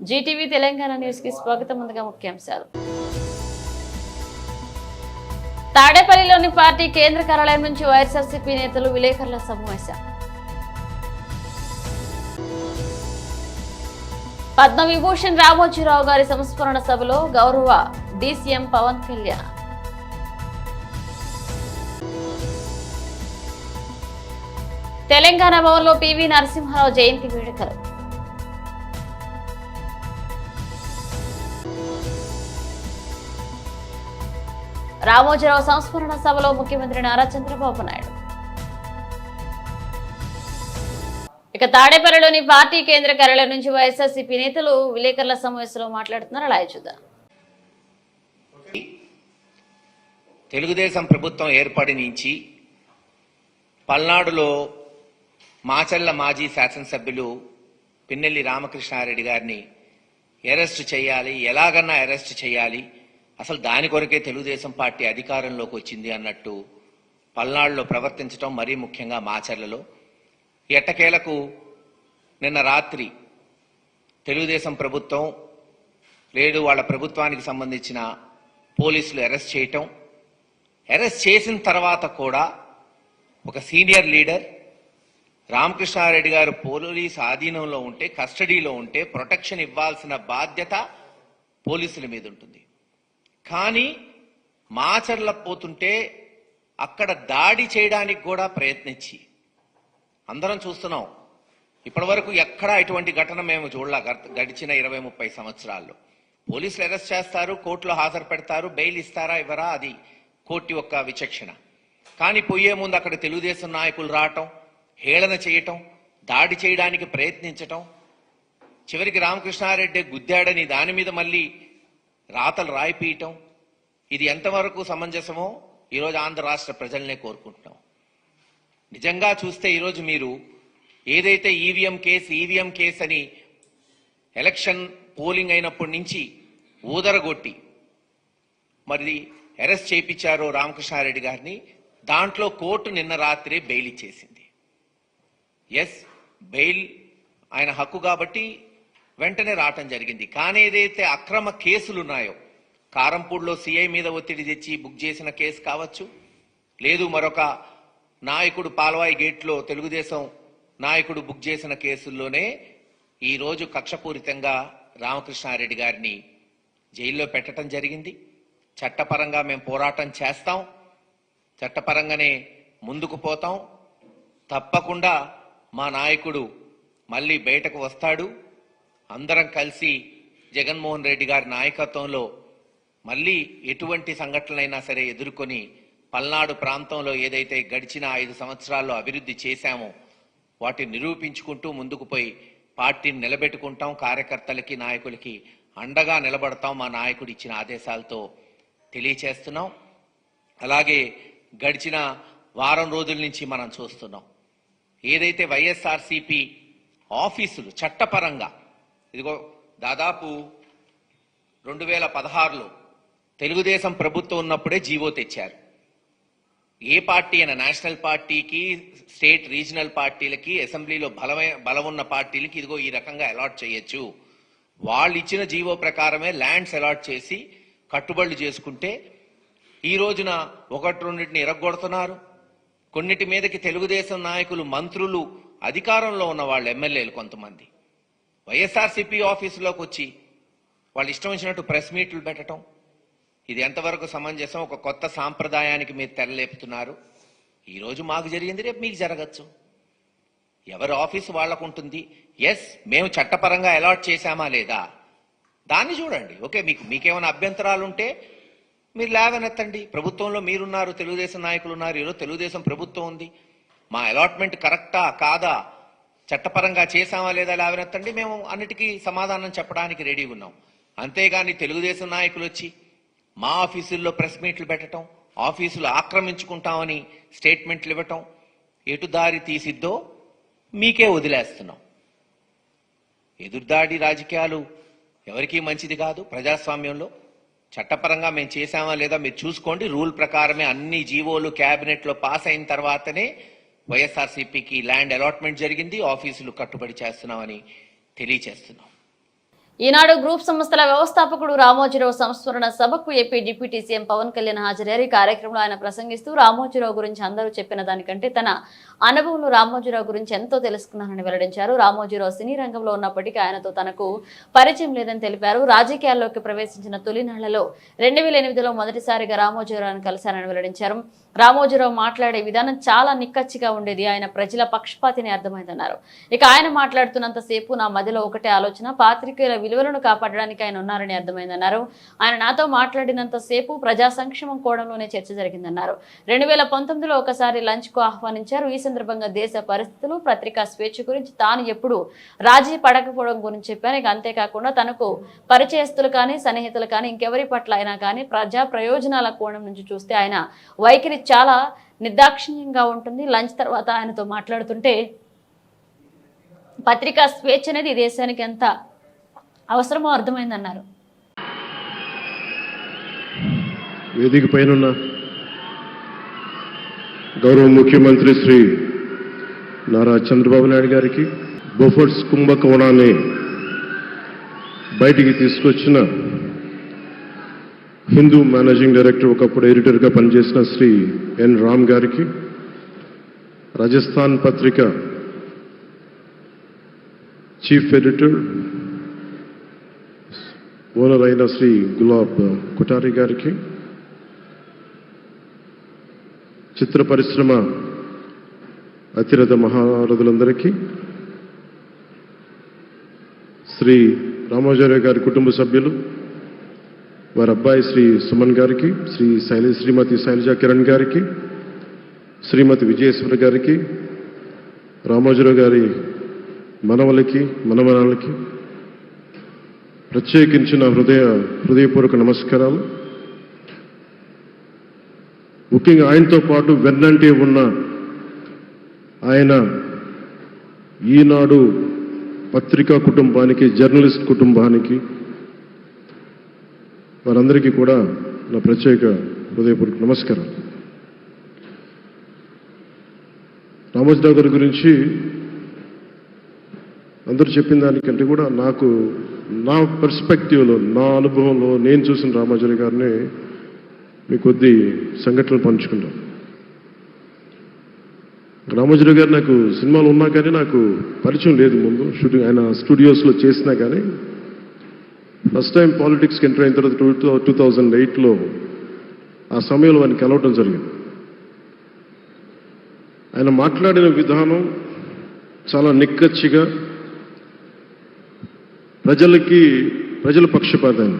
Zee TV Telangana news కి స్వాగతం. ముందుగా ముఖ్యాంశాలు. తాడేపల్లిలోని పార్టీ కేంద్ర కార్యాలయం నుంచి వైఎస్ఆర్సీపీ నేతలు విలేకరుల సమావేశం. పద్మవిభూషణ్ రామోజీరావు గారి సంస్మరణ సభలో గౌరవ డీసీఎం పవన్ కళ్యాణ్. తెలంగాణ భవన్లో పివి నరసింహారావు జయంతి వేడుకలు. రామోజీరావు సంస్మరణ సభలో ముఖ్యమంత్రి నారా చంద్రబాబు నాయుడు. ఇక తాడేపల్లిలోని పార్టీ కేంద్ర కార్యాలయం నుంచి వైఎస్ఆర్సీపీ నేతలు విలేకరుల సమావేశంలో మాట్లాడుతున్నారు. అలా చూద్దాం. తెలుగుదేశం ప్రభుత్వం ఏర్పడి నుంచి పల్నాడులో మాచర్ల మాజీ శాసనసభ్యులు పిన్నెల్లి రామకృష్ణారెడ్డి గారిని అరెస్ట్ చేయాలి, ఎలాగన్నా అరెస్ట్ చేయాలి, అసలు దాని కొరకే తెలుగుదేశం పార్టీ అధికారంలోకి వచ్చింది అన్నట్టు పల్నాడులో ప్రవర్తించడం, మరీ ముఖ్యంగా మాచర్లలో. ఎట్టకేలకు నిన్న రాత్రి తెలుగుదేశం ప్రభుత్వం లేదు వాళ్ళ ప్రభుత్వానికి సంబంధించిన పోలీసులు అరెస్ట్ చేయటం, అరెస్ట్ చేసిన తర్వాత కూడా ఒక సీనియర్ లీడర్ రామకృష్ణారెడ్డి గారు పోలీసు ఆధీనంలో ఉంటే, కస్టడీలో ఉంటే ప్రొటెక్షన్ ఇవ్వాల్సిన బాధ్యత పోలీసుల మీద ఉంటుంది. కానీ మాచర్ల పోతుంటే అక్కడ దాడి చేయడానికి కూడా ప్రయత్నించి అందరం చూస్తున్నాం. ఇప్పటి వరకు ఎక్కడా ఇటువంటి ఘటన మేము చూడలా. గడిచిన 20-30 సంవత్సరాల్లో పోలీసులు అరెస్ట్ చేస్తారు, కోర్టులో హాజరు పెడతారు, బెయిల్ ఇస్తారా ఇవ్వరా అది కోర్టు యొక్క విచక్షణ. కానీ పోయే ముందు అక్కడ తెలుగుదేశం నాయకులు రావటం, హేళన చేయటం, దాడి చేయడానికి ప్రయత్నించటం, చివరికి రామకృష్ణారెడ్డి గుద్దాడని దాని మీద మళ్ళీ రాతలు రాయిపీయటం, ఇది ఎంతవరకు సమంజసమో ఈరోజు ఆంధ్ర రాష్ట్ర ప్రజలనే కోరుకుంటున్నాం. నిజంగా చూస్తే ఈరోజు మీరు ఏదైతే ఈవీఎం కేసు అని ఎలక్షన్ పోలింగ్ అయినప్పటి నుంచి ఊదరగొట్టి మరి అరెస్ట్ చేయించారో రామకృష్ణారెడ్డి గారిని, దాంట్లో కోర్టు నిన్న రాత్రి బెయిల్ ఇచ్చేసింది. ఎస్, బెయిల్ ఆయన హక్కు కాబట్టి వెంటనే రావటం జరిగింది. కానీ ఏదైతే అక్రమ కేసులు ఉన్నాయో, కారంపూడిలో సిఐ మీద ఒత్తిడి తెచ్చి బుక్ చేసిన కేసు కావచ్చు, లేదు మరొక నాయకుడు పాల్వాయి గేట్లో తెలుగుదేశం నాయకుడు బుక్ చేసిన కేసుల్లోనే ఈరోజు కక్షపూరితంగా రామకృష్ణారెడ్డి గారిని జైల్లో పెట్టడం జరిగింది. చట్టపరంగా మేము పోరాటం చేస్తాం, చట్టపరంగానే ముందుకు పోతాం. తప్పకుండా మా నాయకుడు మళ్ళీ బయటకు వస్తాడు. అందరం కలిసి జగన్మోహన్ రెడ్డి గారి నాయకత్వంలో మళ్ళీ ఎటువంటి సంఘటనలైనా సరే ఎదుర్కొని పల్నాడు ప్రాంతంలో ఏదైతే గడిచిన 5 సంవత్సరాల్లో అభివృద్ధి చేశామో వాటిని నిరూపించుకుంటూ ముందుకు పోయి పార్టీని నిలబెట్టుకుంటాం. కార్యకర్తలకి, నాయకులకి అండగా నిలబడతాం. మా నాయకుడు ఇచ్చిన ఆదేశాలతో తెలియచేస్తున్నాం. అలాగే గడిచిన వారం రోజుల నుంచి మనం చూస్తున్నాం, ఏదైతే వైఎస్ఆర్సీపీ ఆఫీసులు చట్టపరంగా, ఇదిగో దాదాపు 2016లో తెలుగుదేశం ప్రభుత్వం ఉన్నప్పుడే జీవో తెచ్చారు. ఏ పార్టీ అయినా, నేషనల్ పార్టీకి, స్టేట్ రీజనల్ పార్టీలకి, అసెంబ్లీలో బలం ఉన్న పార్టీలకి ఇదిగో ఈ రకంగా అలాట్ చేయొచ్చు. వాళ్ళు ఇచ్చిన జీవో ప్రకారమే ల్యాండ్స్ అలాట్ చేసి కట్టుబడులు చేసుకుంటే ఈ రోజున 1-2 ఇరగొడుతున్నారు. కొన్నిటి మీదకి తెలుగుదేశం నాయకులు, మంత్రులు, అధికారంలో ఉన్న వాళ్ళు, ఎమ్మెల్యేలు కొంతమంది వైఎస్ఆర్సీపీ ఆఫీసులోకి వచ్చి వాళ్ళు ఇష్టం వచ్చినట్టు ప్రెస్ మీట్లు పెట్టడం, ఇది ఎంతవరకు సమంజసం? ఒక కొత్త సాంప్రదాయానికి మీరు తెరలేపుతున్నారు. ఈరోజు మాకు జరిగింది రేపు మీకు జరగచ్చు. ఎవరి ఆఫీసు వాళ్లకు ఉంటుంది. ఎస్, మేము చట్టపరంగా అలాట్ చేశామా లేదా దాన్ని చూడండి. ఓకే, మీకేమైనా అభ్యంతరాలు ఉంటే మీరు లేవనెత్తండి. ప్రభుత్వంలో మీరున్నారు, తెలుగుదేశం నాయకులు ఉన్నారు, ఈరోజు తెలుగుదేశం ప్రభుత్వం ఉంది. మా అలాట్మెంట్ కరెక్టా కాదా, చట్టపరంగా చేశామా లేదా లేవనెత్తండి. మేము అన్నిటికీ సమాధానం చెప్పడానికి రెడీగా ఉన్నాం. అంతేగాని తెలుగుదేశం నాయకులు వచ్చి మా ఆఫీసుల్లో ప్రెస్ మీట్లు పెట్టడం, ఆఫీసులు ఆక్రమించుకుంటామని స్టేట్మెంట్లు ఇవ్వటం ఎటు దారి తీసిద్దో మీకే వదిలేస్తున్నాం. ఎదురుదాడి రాజకీయాలు ఎవరికీ మంచిది కాదు. ప్రజాస్వామ్యంలో చట్టపరంగా మేము చేశామా లేదా మీరు చూసుకోండి. రూల్ ప్రకారమే అన్ని జీవోలు క్యాబినెట్లో పాస్ అయిన తర్వాతనే వైఎస్ఆర్సీపీకి ల్యాండ్ అలాట్మెంట్ జరిగింది, ఆఫీసులు కట్టుబడి చేస్తున్నామని తెలియచేస్తున్నాం. ఈనాడు గ్రూప్ సంస్థల వ్యవస్థాపకుడు రామోజీరావు సంస్మరణ సభకు AP deputy CM Pawan Kalyan హాజరయ్యారు. ఈ కార్యక్రమంలో ఆయన ప్రసంగిస్తూ రామోజీరావు గురించి అందరూ చెప్పిన దానికంటే తన అనుభవంలో రామోజీరావు గురించి ఎంతో తెలుసుకున్నారని వెల్లడించారు. రామోజీరావు సినీ రంగంలో ఉన్నప్పటికీ ఆయనతో తనకు పరిచయం లేదని తెలిపారు. రాజకీయాల్లోకి ప్రవేశించిన తొలినాళ్లలో 2008లో మొదటిసారిగా రామోజీరావును కలిశారని వెల్లడించారు. రామోజీరావు మాట్లాడే విధానం చాలా నిక్కచ్చిగా ఉండేది. ఆయన ప్రజల పక్షపాతిని అర్థమైందన్నారు. ఇక ఆయన మాట్లాడుతున్నంత సేపు నా మధ్యలో ఒకటే ఆలోచన, పాత్రికేయుల విలువలను కాపాడడానికి ఆయన ఉన్నారని అర్థమైందన్నారు. ఆయన నాతో మాట్లాడినంత సేపు ప్రజా సంక్షేమం కోణంలోనే చర్చ జరిగిందన్నారు. 2019లో ఒకసారి లంచ్ కు ఆహ్వానించారు. ఈ సందర్భంగా దేశ పరిస్థితులు, పత్రికా స్వేచ్ఛ గురించి తాను ఎప్పుడు రాజీ పడకపోవడం గురించి చెప్పాను. ఇక అంతేకాకుండా తనకు పరిచయస్తులు కానీ సన్నిహితులు కానీ ఇంకెవరి పట్ల అయినా కానీ ప్రజా ప్రయోజనాల కోణం నుంచి చూస్తే ఆయన వైఖరి చాలా నిర్దాక్షిణ్యంగా ఉంటుంది. లంచ్ తర్వాత ఆయనతో మాట్లాడుతుంటే పత్రికా స్వేచ్ఛ అనేది ఈ దేశానికి ఎంత అవసరమో అర్థమైందన్నారు. వేదిక పైన గౌరవ ముఖ్యమంత్రి శ్రీ నారా చంద్రబాబు నాయుడు గారికి, బొఫర్స్ కుంభకోణాన్ని బయటికి తీసుకొచ్చిన హిందూ మేనేజింగ్ డైరెక్టర్, ఒకప్పుడు ఎడిటర్గా పనిచేసిన శ్రీ ఎన్ రామ్ గారికి, రాజస్థాన్ పత్రిక చీఫ్ ఎడిటర్ ఓనర్ అయిన శ్రీ గులాబ్ కుటారి గారికి, చిత్ర పరిశ్రమ అతిరథ మహారథులందరికీ, శ్రీ రామోజీరావు గారి కుటుంబ సభ్యులు, వారి అబ్బాయి శ్రీ సుమన్ గారికి, శ్రీమతి శైలజా కిరణ్ గారికి, శ్రీమతి విజయేశ్వర గారికి, రామోజీరావు గారి మనవలకి మనమనాలకి ప్రత్యేకించిన హృదయపూర్వక నమస్కారాలు. ముఖ్యంగా ఆయనతో పాటు వెన్నంటే ఉన్న ఆయన ఈనాడు పత్రికా కుటుంబానికి, జర్నలిస్ట్ కుటుంబానికి, వారందరికీ కూడా నా ప్రత్యేక హృదయపూర్వక నమస్కారం. రామోజీరావు గారి గురించి అందరూ చెప్పిన దానికంటే కూడా నాకు నా పర్స్పెక్టివ్లో, నా అనుభవంలో నేను చూసిన రామోజీరావు గారిని మీ కొద్ది సంఘటనలు పంచుకుంటాను. రామోజీరావు గారు నాకు సినిమాలు ఉన్నా కానీ నాకు పరిచయం లేదు. ముందు షూటింగ్ ఆయన స్టూడియోస్లో చేసినా కానీ ఫస్ట్ టైం పాలిటిక్స్కి ఎంటర్ అయిన తర్వాత 2008లో ఆ సమయంలో ఆయన్ని కలవటం జరిగింది. ఆయన మాట్లాడిన విధానం చాలా నిక్కచ్చిగా, ప్రజల పక్షపాతాన్ని.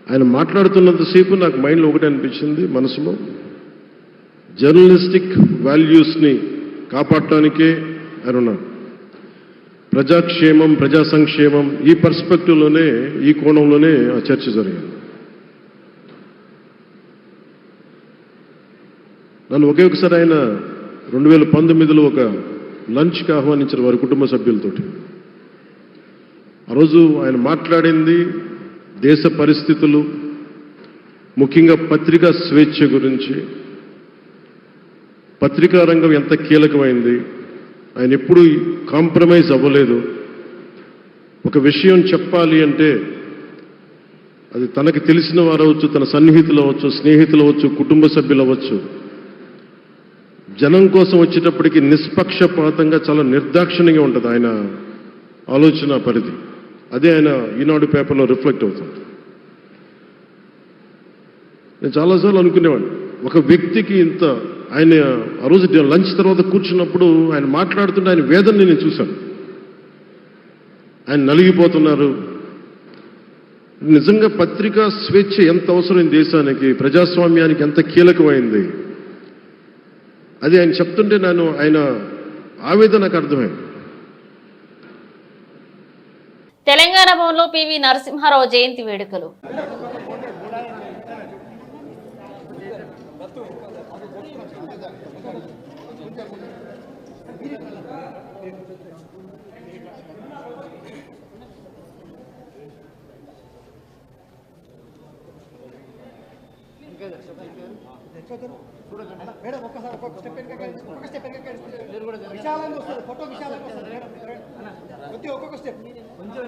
ఆయన మాట్లాడుతున్నంతసేపు నాకు మైండ్లో ఒకటే అనిపించింది, మనసులో జర్నలిస్టిక్ వాల్యూస్ని కాపాడటానికే ఆయన ఉన్నారు. ప్రజాక్షేమం, ప్రజా సంక్షేమం, ఈ పర్స్పెక్టివ్లోనే, ఈ కోణంలోనే ఆ చర్చ జరిగింది. నన్ను ఒకే ఒకసారి ఆయన 2019లో ఒక లంచ్కి ఆహ్వానించారు వారి కుటుంబ సభ్యులతోటి. ఆ రోజు ఆయన మాట్లాడింది దేశ పరిస్థితులు, ముఖ్యంగా పత్రికా స్వేచ్ఛ గురించి, పత్రికా రంగం ఎంత కీలకమైంది, ఆయన ఎప్పుడూ కాంప్రమైజ్ అవ్వలేదు. ఒక విషయం చెప్పాలి అంటే అది తనకి తెలిసిన వారు అవ్వచ్చు, తన సన్నిహితులు అవ్వచ్చు, స్నేహితులు అవ్వచ్చు, కుటుంబ సభ్యులు అవ్వచ్చు, జనం కోసం వచ్చేటప్పటికి నిష్పక్షపాతంగా చాలా నిర్దాక్షిణ్యంగా ఉంటుంది ఆయన ఆలోచన పరిధి. అదే ఆయన ఈనాడు పేపర్లో రిఫ్లెక్ట్ అవుతుంది. నేను చాలాసార్లు అనుకునేవాడిని, ఒక వ్యక్తికి ఇంత, ఆయన ఆ రోజు లంచ్ తర్వాత కూర్చున్నప్పుడు ఆయన మాట్లాడుతుంటే ఆయన వేదనని నేను చూశాను. ఆయన నలిగిపోతున్నారు. నిజంగా పత్రికా స్వేచ్ఛ ఎంత అవసరం దేశానికి, ప్రజాస్వామ్యానికి ఎంత కీలకమైంది, అది ఆయన చెప్తుంటే ఆయన ఆవేదన నాకు అర్థమైంది. తెలంగాణ భవన్లో పివి నరసింహారావు జయంతి వేడుకలు. మేడం ఒక్కసారి ఒక్కొక్క స్టెప్ విశాలంగా వస్తుంది ఫోటో విశాలంగా వస్తుంది మేడం కొద్దిగా ఒక్కొక్క స్టెప్ కొంచెం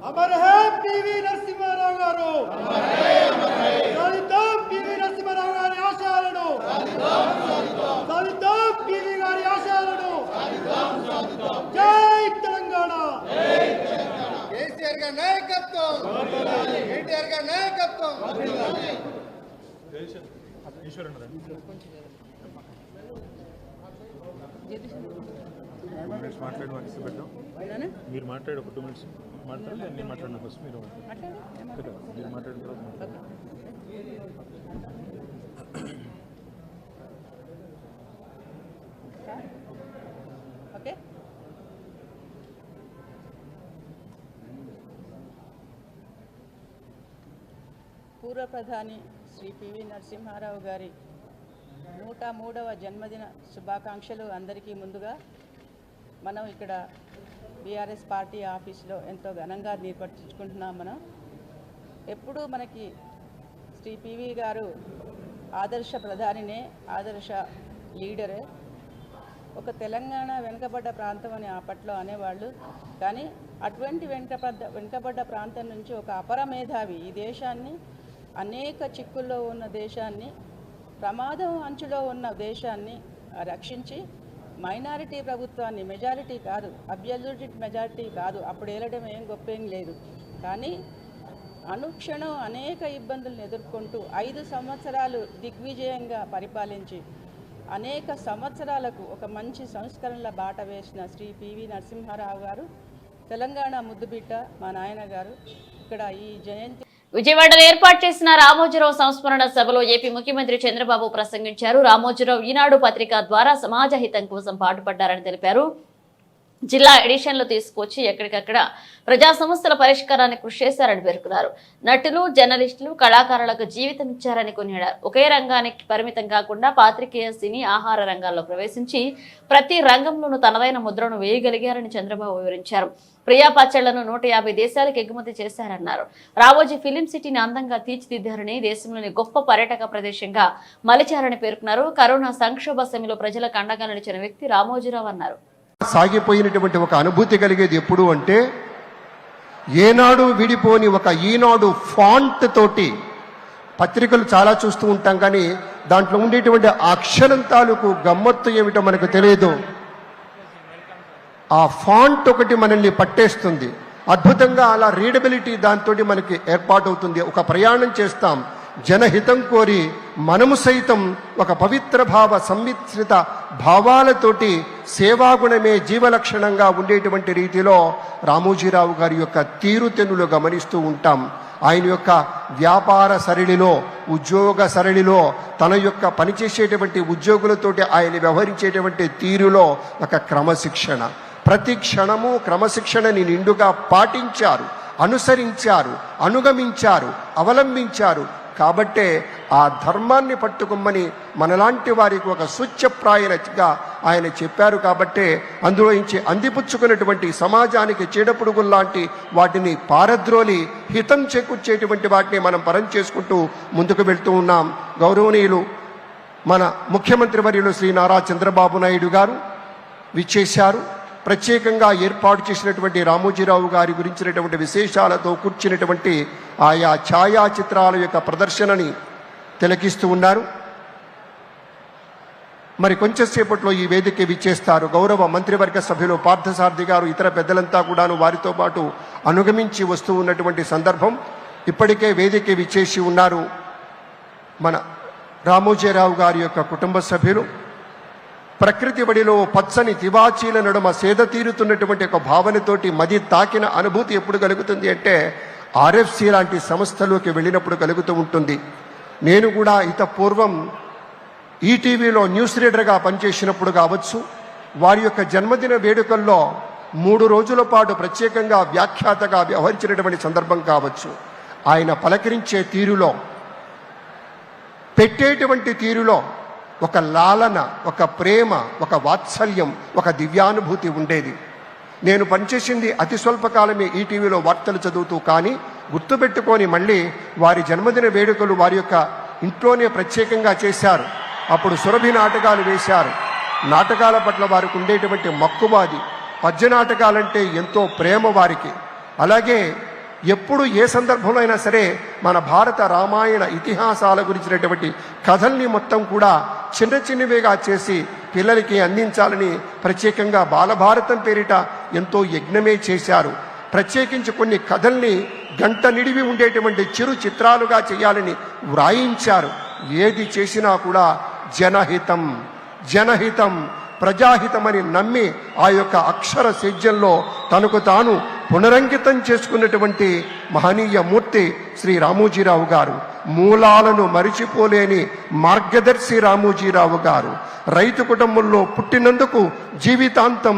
అమర్ హై పివి నరసింహారావు గారు, సాధిద్దాం పివి నరసింహారావు గారి ఆశయాలను, సాధిద్దాం పివి గారి ఆశయాలను. జై తెలంగాణ. కేసీఆర్ గారి నాయకత్వం, కేటీఆర్ గారి నాయకత్వం. మీరు మాట్లాడే ఒక 2 minutes మాట్లాడాలి. అన్నీ మాట్లాడిన ఫస్ట్ మీరు మాట్లాడిన తర్వాత ఓకే. పూర్వ ప్రధాని శ్రీ పివి నరసింహారావు గారి 103వ జన్మదిన శుభాకాంక్షలు అందరికీ. ముందుగా మనం ఇక్కడ బీఆర్ఎస్ పార్టీ ఆఫీస్లో ఎంతో ఘనంగా నిర్వర్తించుకుంటున్నాం. మనం ఎప్పుడూ మనకి శ్రీ పివి గారు ఆదర్శ ప్రధానినే, ఆదర్శ లీడరే. ఒక తెలంగాణ వెనుకబడ్డ ప్రాంతం అని అప్పట్లో అనేవాళ్ళు. కానీ అటువంటి వెనుకబడ్డ ప్రాంతం నుంచి ఒక అపర మేధావి ఈ దేశాన్ని, అనేక చిక్కుల్లో ఉన్న దేశాన్ని, ప్రమాదం అంచులో ఉన్న దేశాన్ని రక్షించి మైనారిటీ ప్రభుత్వాన్ని, మెజారిటీ కాదు, అబ్సల్యూట్ మెజారిటీ కాదు, అప్పుడు ఏలడం ఏం గొప్పేం లేదు, కానీ అనుక్షణం అనేక ఇబ్బందులను ఎదుర్కొంటూ 5 సంవత్సరాలు దిగ్విజయంగా పరిపాలించి అనేక సంవత్సరాలకు ఒక మంచి సంస్కరణల బాట వేసిన శ్రీ పివి నరసింహారావు గారు, తెలంగాణ ముద్దుబిడ్డ మా నాయన గారు. ఇక్కడ ఈ జయంతి విజయవాడలో ఏర్పాటు చేసిన రామోజీరావు సంస్మరణ సభలో ఏపీ ముఖ్యమంత్రి చంద్రబాబు ప్రసంగించారు. రామోజీరావు ఈనాడు పత్రిక ద్వారా సమాజ హితం కోసం పాటుపడ్డారని తెలిపారు. జిల్లా ఎడిషన్లు తీసుకొచ్చి ఎక్కడికక్కడ ప్రజా సమస్యల పరిష్కారానికి కృషి చేశారని పేర్కొన్నారు. నటులు, జర్నలిస్టులు, కళాకారులకు జీవితం ఇచ్చారని కొనియాడారు. ఒకే రంగానికి పరిమితం కాకుండా పాత్రికేయ, సినీ, ఆహార రంగాల్లో ప్రవేశించి ప్రతి రంగంలోనూ తనదైన ముద్రను వేయగలిగారని చంద్రబాబు వివరించారు. ప్రియా పచ్చళ్లను 150 దేశాలకు ఎగుమతి చేశారన్నారు. రామోజీ ఫిలిం సిటీని అందంగా తీర్చిదిద్దారని, దేశంలోని గొప్ప పర్యాటక ప్రదేశంగా మలిచారని పేర్కొన్నారు. కరోనా సంక్షోభ సమయంలో ప్రజలకు అండగా నిలిచిన వ్యక్తి రామోజీరావు అన్నారు. సాగిపోయినటువంటి ఒక అనుభూతి కలిగేది ఎప్పుడు అంటే, ఏనాడు విడిపోని ఒక ఈనాడు ఫాంట్ తోటి పత్రికలు చాలా చూస్తూ ఉంటాం, కానీ దాంట్లో ఉండేటువంటి అక్షరం తాలూకు గమ్మత్తు ఏమిటో మనకు తెలియదు. ఆ ఫాంట్ ఒకటి మనల్ని పట్టేస్తుంది అద్భుతంగా. అలా రీడబిలిటీ దాంతో మనకి ఏర్పాటవుతుంది. ఒక ప్రయాణం చేస్తాం జనహితం కోరి, మనము సైతం ఒక పవిత్ర భావ సంమిశ్రిత భావాలతోటి సేవాగుణమే జీవలక్షణంగా ఉండేటువంటి రీతిలో రామోజీరావు గారి యొక్క తీరుతెన్నులు గమనిస్తూ ఉంటాం. ఆయన యొక్క వ్యాపార సరళిలో, ఉద్యోగ సరళిలో, తన యొక్క పనిచేసేటువంటి ఉద్యోగులతోటి ఆయన వ్యవహరించేటువంటి తీరులో ఒక క్రమశిక్షణ, ప్రతి క్షణము క్రమశిక్షణని నిండుగా పాటించారు, అనుసరించారు, అనుగమించారు, అవలంబించారు. కాబట్టే ఆ ధర్మాన్ని పట్టుకోమని మనలాంటి వారికి ఒక స్వచ్ఛప్రాయనగా ఆయన చెప్పారు. కాబట్టే అందులో నుంచి అందిపుచ్చుకున్నటువంటి సమాజానికి చీడపురుగుల్లాంటి వాటిని పారద్రోలి హితం చేకూర్చేటువంటి వాటిని మనం పరం చేసుకుంటూ ముందుకు వెళ్తూ ఉన్నాం. గౌరవనీయులు మన ముఖ్యమంత్రి వర్యులు శ్రీ నారా చంద్రబాబు నాయుడు గారు విచ్చేశారు. ప్రత్యేకంగా ఏర్పాటు చేసినటువంటి రామోజీరావు గారి గురించినటువంటి విశేషాలతో కూర్చున్నటువంటి ఆయా ఛాయాచిత్రాల యొక్క ప్రదర్శనని తిలకిస్తూ ఉన్నారు. మరి కొంచెం సేపట్లో ఈ వేదిక విచ్చేస్తారు గౌరవ మంత్రివర్గ సభ్యులు పార్థసారథి గారు, ఇతర పెద్దలంతా కూడాను వారితో పాటు అనుగమించి వస్తూ ఉన్నటువంటి సందర్భం. ఇప్పటికే వేదిక విచ్చేసి ఉన్నారు మన రామోజీరావు గారి యొక్క కుటుంబ సభ్యులు. ప్రకృతి బడిలో పచ్చని తివాచీల నడుమ సేద తీరుతున్నటువంటి ఒక భావనతోటి మది తాకిన అనుభూతి ఎప్పుడు కలుగుతుంది అంటే, ఆర్ఎఫ్సి లాంటి సంస్థలోకి వెళ్ళినప్పుడు కలుగుతూ ఉంటుంది. నేను కూడా ఇంత పూర్వం ఈటీవీలో న్యూస్ రీడర్గా పనిచేసినప్పుడు కావచ్చు, వారి యొక్క జన్మదిన వేడుకల్లో 3 రోజుల పాటు ప్రత్యేకంగా వ్యాఖ్యాతగా వ్యవహరించినటువంటి సందర్భం కావచ్చు. ఆయన పలకరించే తీరులో, పెట్టేటువంటి తీరులో ఒక లాలన, ఒక ప్రేమ, ఒక వాత్సల్యం, ఒక దివ్యానుభూతి ఉండేది. నేను పనిచేసింది అతి స్వల్పకాలమే ఈటీవీలో వార్తలు చదువుతూ, కానీ గుర్తుపెట్టుకొని మళ్ళీ వారి జన్మదిన వేడుకలు వారి యొక్క ఇంట్లోనే ప్రత్యేకంగా చేశారు. అప్పుడు సురభి నాటకాలు వేశారు. నాటకాల పట్ల వారికి ఉండేటువంటి మక్కువాది, పద్య నాటకాలంటే ఎంతో ప్రేమ వారికి. అలాగే ఎప్పుడు ఏ సందర్భంలో అయినా సరే మన భారత రామాయణ ఇతిహాసాల గురించినటువంటి కథల్ని మొత్తం కూడా చిన్న చిన్నవిగా చేసి పిల్లలకి అందించాలని ప్రత్యేకంగా బాలభారతం పేరిట ఎంతో యజ్ఞమే చేశారు. ప్రత్యేకించి కొన్ని కథల్ని గంట నిడివి ఉండేటువంటి చిరు చిత్రాలుగా చేయాలని వ్రాయించారు. ఏది చేసినా కూడా జనహితం, జనహితం, ప్రజాహితమని నమ్మి ఆ యొక్క అక్షర సేద్యంలో తనకు తాను పునరంకితం చేసుకున్నటువంటి మహనీయ మూర్తి శ్రీ రామోజీరావు గారు. మూలాలను మరిచిపోలేని మార్గదర్శి రామోజీరావు గారు. రైతు కుటుంబంలో పుట్టినందుకు జీవితాంతం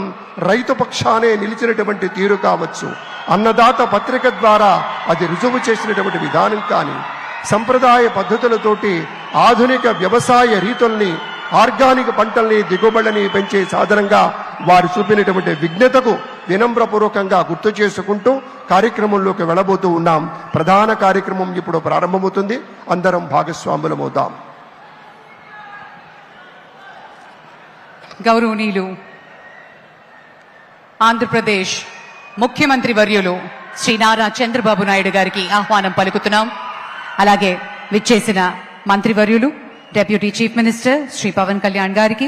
రైతు పక్షానే నిలిచినటువంటి తీరు కావచ్చు, అన్నదాత పత్రిక ద్వారా అది రుజువు చేసినటువంటి విధానం కానీ, సంప్రదాయ పద్ధతులతోటి ఆధునిక వ్యవసాయ రీతుల్ని, ఆర్గానిక్ పంటల్ని, దిగుబడిని పెంచే సాధనంగా వారు చూపినటువంటి విజ్ఞతకు వినమ్రపూర్వకంగా గుర్తు చేసుకుంటూ కార్యక్రమంలోకి వెళ్ళబోతూ ఉన్నాం. ప్రధాన కార్యక్రమం ఇప్పుడు ప్రారంభమవుతుంది. అందరం భాగస్వాములమవుదాం. గౌరవనీయులు ఆంధ్రప్రదేశ్ ముఖ్యమంత్రి వర్యులు శ్రీ నారా చంద్రబాబు నాయుడు గారికి ఆహ్వానం పలుకుతున్నాం. అలాగే విచ్చేసిన మంత్రివర్యులు deputy chief minister Shri Pawan Kalyan గారికి,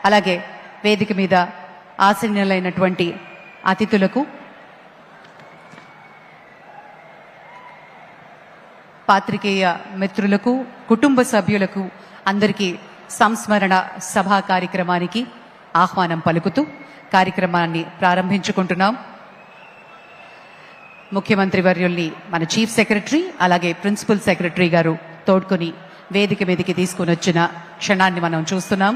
అలాగే వేదిక మీద ఆసీనులైనటువంటి అతిథులకు, పాత్రికేయ మిత్రులకు, కుటుంబ సభ్యులకు అందరికీ సంస్మరణ సభా కార్యక్రమానికి ఆహ్వానం పలుకుతూ కార్యక్రమాన్ని ప్రారంభించుకుంటున్నాం. ముఖ్యమంత్రి వర్యుల్ని మన చీఫ్ సెక్రటరీ అలాగే ప్రిన్సిపల్ సెక్రటరీ గారు తోడ్కొని వేదిక మీదకి తీసుకుని వచ్చిన క్షణాన్ని మనం చూస్తున్నాం.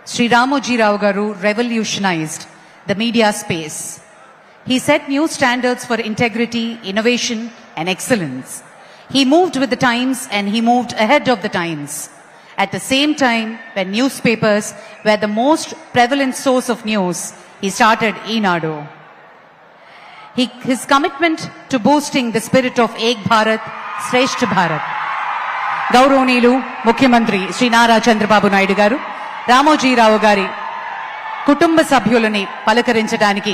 Sri Ramoji Rao Garu revolutionized the media space. He set new standards for integrity, innovation, and excellence. He moved with the times and he moved ahead of the times. At the same time, when newspapers were the most prevalent source of news, he started Eenadu. His commitment to boosting the spirit of Ek Bharat, Shreshth Bharat. గౌరవనీయులు ముఖ్యమంత్రి శ్రీ నారా చంద్రబాబు నాయుడు గారు రామోజీరావు గారి కుటుంబ సభ్యులని పలకరించడానికి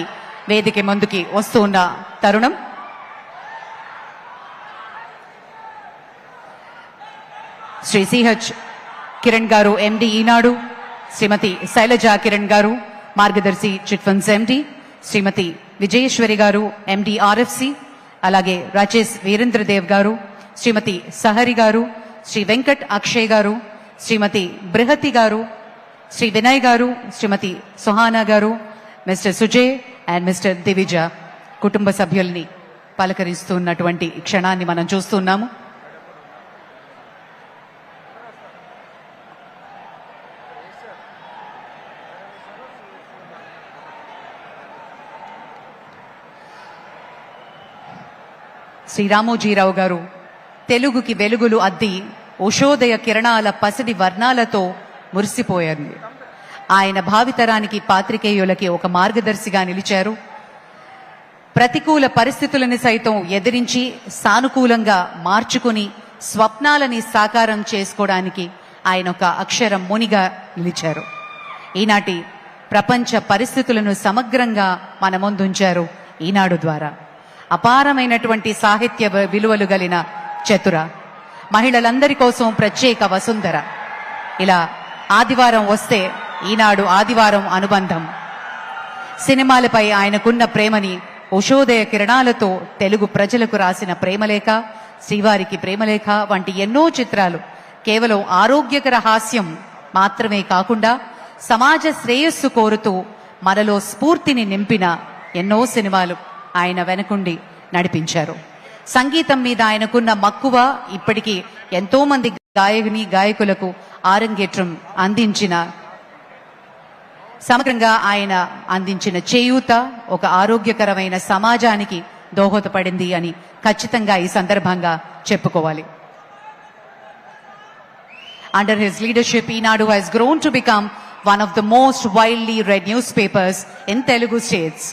వేదిక ముందుకి వస్తున్న తరుణం. శ్రీ సిహెచ్ కిరణ్ గారు ఎండి ఈనాడు, శ్రీమతి శైలజా కిరణ్ గారు మార్గదర్శి చిట్ ఫండ్స్ ఎండి, శ్రీమతి విజయేశ్వరి గారు ఎండి ఆర్ఎఫ్సి, అలాగే రాజేష్ వీరేంద్రదేవ్ గారు, శ్రీమతి సహరి గారు, శ్రీ వెంకట్ అక్షయ్ గారు, శ్రీమతి బృహతి గారు, శ్రీ వినయ్ గారు, శ్రీమతి సుహానా గారు, mister Sujay and mister Divija కుటుంబ సభ్యుల్ని పలకరిస్తున్నటువంటి క్షణాన్ని మనం చూస్తున్నాము. శ్రీ రామోజీరావు గారు తెలుగుకి వెలుగులు అద్ది ఉషోదయ కిరణాల పసిడి వర్ణాలతో మురిసిపోయారు. ఆయన భావితరానికి పాత్రికేయులకి ఒక మార్గదర్శిగా నిలిచారు. ప్రతికూల పరిస్థితులని సైతం ఎదిరించి సానుకూలంగా మార్చుకుని స్వప్నాలని సాకారం చేసుకోవడానికి ఆయన ఒక అక్షర మునిగా నిలిచారు. ఈనాటి ప్రపంచ పరిస్థితులను సమగ్రంగా మన ముందుంచారు ఈనాడు ద్వారా. అపారమైనటువంటి సాహిత్య విలువలు గలిన చతుర, మహిళలందరి కోసం ప్రత్యేక వసుంధర. ఇలా ఆదివారం వస్తే ఈనాడు ఆదివారం అనుబంధం. సినిమాలపై ఆయనకున్న ప్రేమని ఉషోదయ కిరణాలతో తెలుగు ప్రజలకు రాసిన ప్రేమలేఖ, శ్రీవారికి ప్రేమలేఖ వంటి ఎన్నో చిత్రాలు కేవలం ఆరోగ్యకర హాస్యం మాత్రమే కాకుండా సమాజ శ్రేయస్సు కోరుతూ మనలో స్ఫూర్తిని నింపిన ఎన్నో సినిమాలు ఆయన వెనకుండి నడిపించారు. సంగీతం మీద ఆయనకున్న మక్కువ ఇప్పటికీ ఎంతో మంది గాయకులకు ఆరంగేట్రం అందించిన సమగ్రంగా ఆయన అందించిన చేయూత ఒక ఆరోగ్యకరమైన సమాజానికి దోహదపడింది అని ఖచ్చితంగా ఈ సందర్భంగా చెప్పుకోవాలి. Under his leadership, Eenadu has grown to become one of the most widely read newspapers in Telugu states.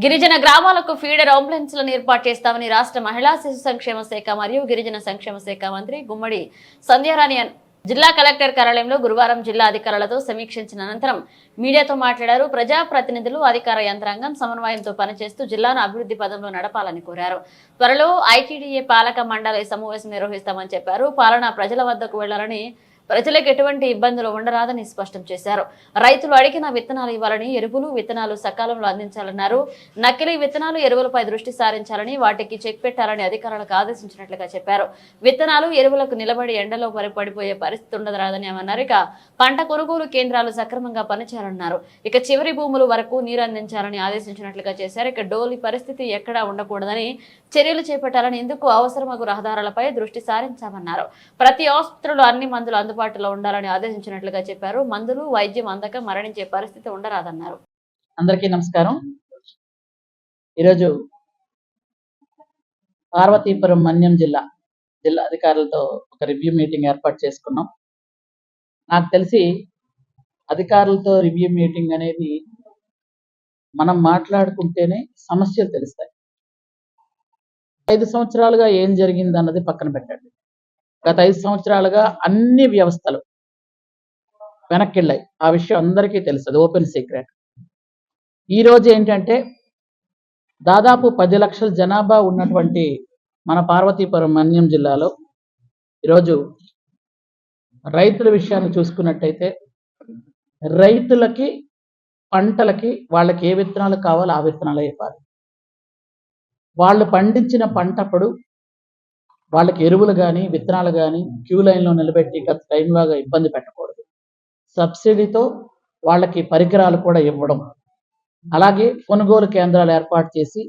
గిరిజన గ్రామాలకు ఫీడర్ అంబులెన్స్లను ఏర్పాటు చేస్తామని రాష్ట్ర మహిళా శిశు సంక్షేమ శాఖ మరియు గిరిజన సంక్షేమ శాఖ మంత్రి గుమ్మడి సంధ్యారాణి జిల్లా కలెక్టర్ కార్యాలయంలో గురువారం జిల్లా అధికారులతో సమీక్షించిన అనంతరం మీడియాతో మాట్లాడారు. ప్రజాప్రతినిధులు, అధికార యంత్రాంగం సమన్వయంతో పనిచేస్తూ జిల్లాను అభివృద్ధి పదంలో నడపాలని కోరారు. త్వరలో ఐటీడీఏ పాలక మండలి సమావేశం నిర్వహిస్తామని చెప్పారు. పాలన ప్రజల వద్దకు వెళ్లాలని, ప్రజలకు ఎటువంటి ఇబ్బందులు ఉండరాదని స్పష్టం చేశారు. రైతులు అడిగిన విత్తనాలు ఇవ్వాలని, ఎరువులు, విత్తనాలు సకాలంలో అందించాలన్నారు. నకిలీ విత్తనాలు, ఎరువులపై దృష్టి సారించాలని, వాటికి చెక్ పెట్టాలని అధికారులకు ఆదేశించినట్లుగా చెప్పారు. విత్తనాలు, ఎరువులకు నిలబడి ఎండలో పడిపోయే పరిస్థితి ఉండరాదని అన్నారు. ఇక పంట కొనుగోలు కేంద్రాలు సక్రమంగా పనిచేయాలన్నారు. ఇక చివరి భూముల వరకు నీరు అందించాలని ఆదేశించినట్లుగా చేశారు. ఇక డోలి పరిస్థితి ఎక్కడా ఉండకూడదని చర్యలు చేపట్టాలని, ఇందుకు అవసరమగు రహదారులపై దృష్టి సారించామన్నారు. ప్రతి ఆసుపత్రిలో అన్ని మందులు అందుబాటులో ఉండాలని ఆదేశించినట్లుగా చెప్పారు. మందులు, వైద్యం అందక మరణించే పరిస్థితి ఉండరాదన్నారు. అందరికీ నమస్కారం. ఈరోజు పార్వతీపురం మన్యం జిల్లా అధికారులతో ఒక రివ్యూ మీటింగ్ ఏర్పాటు చేసుకున్నాం. నాకు తెలిసి అధికారులతో రివ్యూ మీటింగ్ అనేది మనం మాట్లాడుకుంటేనే సమస్యలు తెలుస్తాయి. 5 సంవత్సరాలుగా ఏం జరిగింది అన్నది పక్కన పెట్టండి. గత 5 సంవత్సరాలుగా అన్ని వ్యవస్థలు వెనక్కిళ్ళాయి. ఆ విషయం అందరికీ తెలుసు, అది ఓపెన్ సీక్రెట్. ఈరోజు ఏంటంటే దాదాపు 10 లక్షల జనాభా ఉన్నటువంటి మన పార్వతీపురం మన్యం జిల్లాలో ఈరోజు రైతుల విషయాన్ని చూసుకున్నట్టయితే రైతులకి, పంటలకి వాళ్ళకి ఏ విత్తనాలు కావాలో ఆ విత్తనాలు ఇవ్వాలి. వాళ్ళు పండించిన పంటప్పుడు వాళ్ళకి ఎరువులు కానీ, విత్తనాలు కానీ క్యూ లైన్లో నిలబెట్టి గత టైంలాగా ఇబ్బంది పెట్టకూడదు. సబ్సిడీతో వాళ్ళకి పరికరాలు కూడా ఇవ్వడం, అలాగే కొనుగోలు కేంద్రాలు ఏర్పాటు చేసి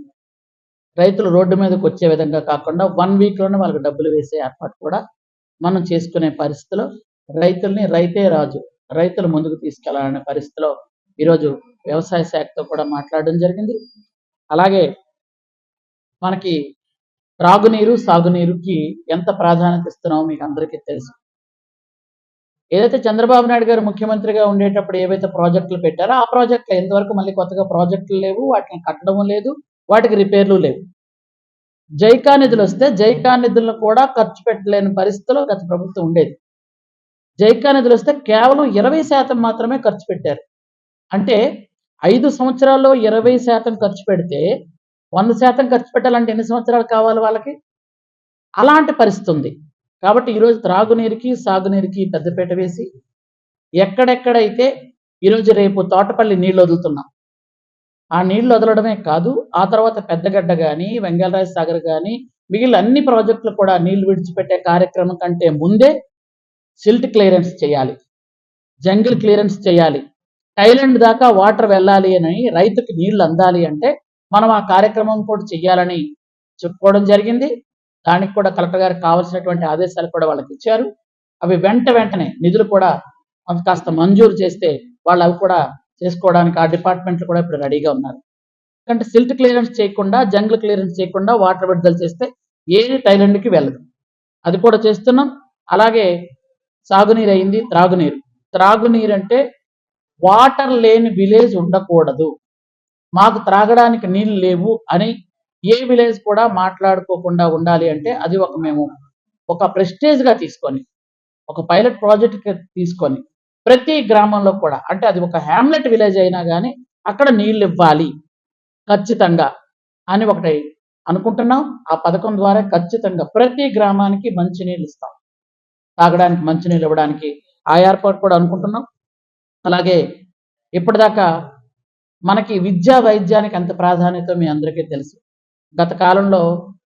రైతులు రోడ్డు మీదకి వచ్చే విధంగా కాకుండా 1 వీక్లోనే వాళ్ళకి డబ్బులు వేసే ఏర్పాటు కూడా మనం చేసుకునే పరిస్థితిలో రైతుల్ని రైతే రాజు, రైతులు ముందుకు తీసుకెళ్లాలనే పరిస్థితిలో ఈరోజు వ్యవసాయ శాఖతో కూడా మాట్లాడడం జరిగింది. అలాగే మనకి త్రాగునీరు, సాగునీరుకి ఎంత ప్రాధాన్యత ఇస్తున్నామో మీకు అందరికీ తెలుసు. ఏదైతే చంద్రబాబు నాయుడు గారు ముఖ్యమంత్రిగా ఉండేటప్పుడు ఏవైతే ప్రాజెక్టులు పెట్టారో ఆ ప్రాజెక్టులు ఎంతవరకు మళ్ళీ కొత్తగా ప్రాజెక్టులు లేవు, వాటిని కట్టడం లేదు, వాటికి రిపేర్లు లేవు. జైకా నిధులు వస్తే జైకా నిధులను కూడా ఖర్చు పెట్టలేని పరిస్థితిలో గత ప్రభుత్వం ఉండేది. జైకా నిధులు వస్తే కేవలం 20% మాత్రమే ఖర్చు పెట్టారు. అంటే 5 సంవత్సరాల్లో 20% ఖర్చు పెడితే 100% ఖర్చు పెట్టాలంటే ఎన్ని సంవత్సరాలు కావాలి వాళ్ళకి? అలాంటి పరిస్థితి ఉంది. కాబట్టి ఈరోజు త్రాగునీరుకి, సాగునీరుకి పెద్దపీట వేసి ఎక్కడెక్కడైతే ఈరోజు రేపు తోటపల్లి నీళ్లు వదులుతున్నాం, ఆ నీళ్లు వదలడమే కాదు, ఆ తర్వాత పెద్దగడ్డ కానీ, వెంగళరాయ సాగర్ కానీ, మిగిలిన అన్ని ప్రాజెక్టులు కూడా నీళ్లు విడిచిపెట్టే కార్యక్రమం కంటే ముందే సిల్ట్ క్లియరెన్స్ చేయాలి, జంగిల్ క్లియరెన్స్ చేయాలి, థైలాండ్ దాకా వాటర్ వెళ్ళాలి అని, రైతుకి నీళ్లు అందాలి అంటే మనం ఆ కార్యక్రమం కూడా చెయ్యాలని చెప్పుకోవడం జరిగింది. దానికి కూడా కలెక్టర్ గారికి కావాల్సినటువంటి ఆదేశాలు కూడా వాళ్ళకి ఇచ్చారు. అవి వెంటనే నిధులు కూడా కాస్త మంజూరు చేస్తే వాళ్ళు అవి కూడా చేసుకోవడానికి ఆ డిపార్ట్మెంట్లు కూడా ఇప్పుడు రెడీగా ఉన్నారు. ఎందుకంటే సిల్ట్ క్లియరెన్స్ చేయకుండా, జంగిల్ క్లియరెన్స్ చేయకుండా వాటర్ విడుదల చేస్తే ఏది థైలాండ్కి వెళ్ళదు. అది కూడా చేస్తున్నాం. అలాగే సాగునీరు అయింది, త్రాగునీరు అంటే వాటర్ లేని విలేజ్ ఉండకూడదు, మాకు త్రాగడానికి నీళ్ళు లేవు అని ఏ విలేజ్ కూడా మాట్లాడుకోకుండా ఉండాలి అంటే అది మేము ఒక ప్రెస్టేజ్గా తీసుకొని, ఒక పైలట్ ప్రాజెక్ట్ తీసుకొని ప్రతి గ్రామంలో కూడా, అంటే అది ఒక హ్యామ్లెట్ విలేజ్ అయినా కానీ అక్కడ నీళ్ళు ఇవ్వాలి ఖచ్చితంగా అని ఒకటి అనుకుంటున్నాం. ఆ పథకం ద్వారా ఖచ్చితంగా ప్రతి గ్రామానికి మంచినీళ్ళు ఇస్తాం, తాగడానికి మంచినీళ్ళు ఇవ్వడానికి ఆ ఏర్పాటు కూడా అనుకుంటున్నాం. అలాగే ఇప్పటిదాకా మనకి విద్యా వైద్యానికి ఎంత ప్రాధాన్యత మీ అందరికీ తెలుసు. గత కాలంలో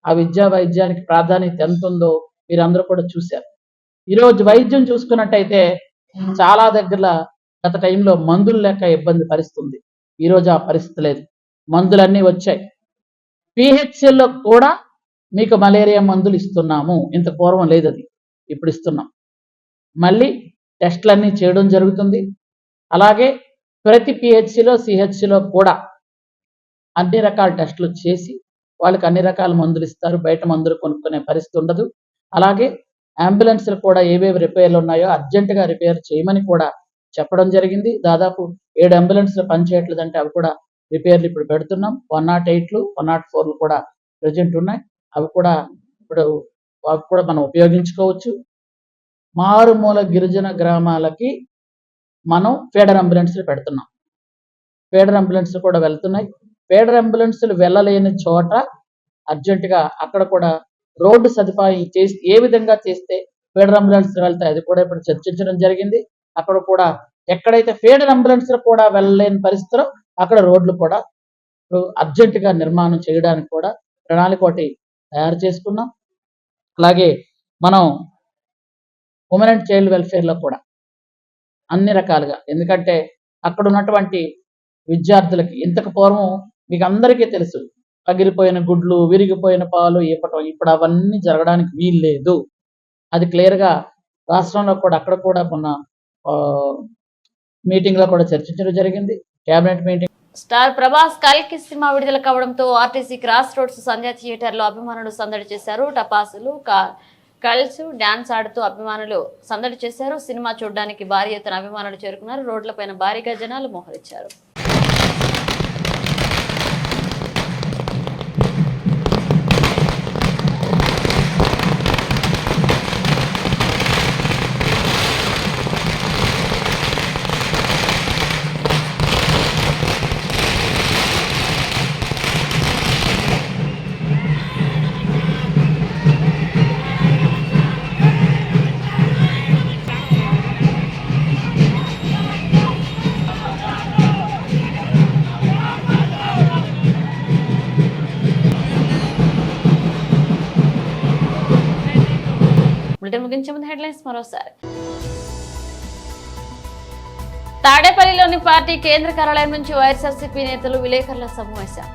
ఆ విద్యా వైద్యానికి ప్రాధాన్యత ఎంత ఉందో మీరందరూ కూడా చూశారు. ఈరోజు వైద్యం చూసుకున్నట్టయితే చాలా దగ్గర గత టైంలో మందులు లేక ఇబ్బంది పరిస్థితుంది. ఈరోజు ఆ పరిస్థితి లేదు, మందులన్నీ వచ్చాయి. పిహెచ్సిల్లో కూడా మీకు మలేరియా మందులు ఇస్తున్నాము. ఇంత పూర్వం లేదు, అది ఇప్పుడు ఇస్తున్నాం. మళ్ళీ టెస్టులన్నీ చేయడం జరుగుతుంది. అలాగే ప్రతి పిహెచ్సిలో సిహెచ్సిలో కూడా అన్ని రకాల టెస్టులు చేసి వాళ్ళకి అన్ని రకాల మందులు ఇస్తారు. బయట మందులు కొనుక్కునే పరిస్థితి ఉండదు. అలాగే అంబులెన్స్లు కూడా ఏవేవి రిపేర్లు ఉన్నాయో అర్జెంటుగా రిపేర్ చేయమని కూడా చెప్పడం జరిగింది. దాదాపు 7 అంబులెన్స్లు పనిచేయట్లేదంటే అవి కూడా రిపేర్లు ఇప్పుడు పెడుతున్నాం. 108లు 104లు కూడా ప్రజెంట్ ఉన్నాయి. అవి కూడా మనం ఉపయోగించుకోవచ్చు. మారుమూల గిరిజన గ్రామాలకి మనం ఫీడర్ అంబులెన్స్లు పెడుతున్నాం. ఫీడర్ అంబులెన్స్లు కూడా వెళ్తున్నాయి. ఫీడర్ అంబులెన్స్లు వెళ్ళలేని చోట అర్జెంటుగా అక్కడ కూడా రోడ్డు సదుపాయం చేసి ఏ విధంగా చేస్తే ఫీడర్ అంబులెన్స్లు వెళ్తాయి అది కూడా ఇప్పుడు చర్చించడం జరిగింది. అక్కడ కూడా ఎక్కడైతే ఫీడర్ అంబులెన్స్లు కూడా వెళ్ళలేని పరిస్థితిలో అక్కడ రోడ్లు కూడా ఇప్పుడు అర్జెంటుగా నిర్మాణం చేయడానికి కూడా ప్రణాళిక ఒకటి తయారు చేసుకున్నాం. అలాగే మనం ఉమెన్ అండ్ చైల్డ్ వెల్ఫేర్లో కూడా అన్ని రకాలుగా, ఎందుకంటే అక్కడ ఉన్నటువంటి విద్యార్థులకి ఇంతకు పూర్వం మీకు అందరికీ తెలుసు, పగిలిపోయిన గుడ్లు, విరిగిపోయిన పాలు ఇవ్వటం. ఇప్పుడు అవన్నీ జరగడానికి వీలు లేదు. అది క్లియర్గా రాష్ట్రంలో కూడా అక్కడ కూడా మొన్న మీటింగ్లో కూడా చర్చించడం జరిగింది. Cabinet meeting. స్టార్ ప్రభాస్ కల్కి సినిమా విడుదల కావడంతో ఆర్టీసీ క్రాస్ రోడ్స్ సంధ్యా థియేటర్లో అభిమానులు సందడి చేశారు. టపాసులు, కల్స్, డాన్స్ ఆడుతూ అభిమానులు సందడి చేశారు. సినిమా చూడడానికి భారీ ఎత్తున అభిమానులు చేరుకున్నారు. రోడ్లపైన భారీగా జనాలు మోహరించారు. ముగించే ముందు హెడ్లైన్స్ మరోసారి. తాడేపల్లిలోని పార్టీ కేంద్ర కార్యాలయం నుంచి వైఎస్ఆర్సీపీ నేతలు విలేకరుల సమావేశం.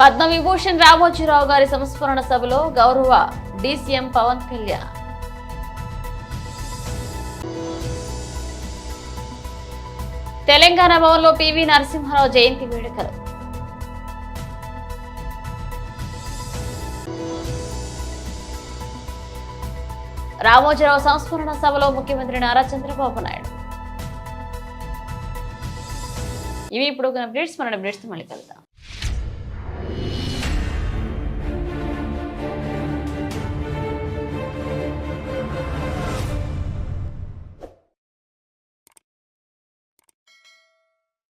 పద్మవిభూషణ్ రామోజీరావు గారి సంస్మరణ సభలో గౌరవ డీసీఎం పవన్ కళ్యాణ్. తెలంగాణ భవన్లో పివి నరసింహారావు జయంతి వేడుకలు. రామోజీరావు సంస్మరణ సభలో ముఖ్యమంత్రి నారా చంద్రబాబు నాయుడు. ఇవి ఇప్పుడు అప్డేట్స్. మన అప్డేట్స్ మళ్ళీ కలుద్దాం.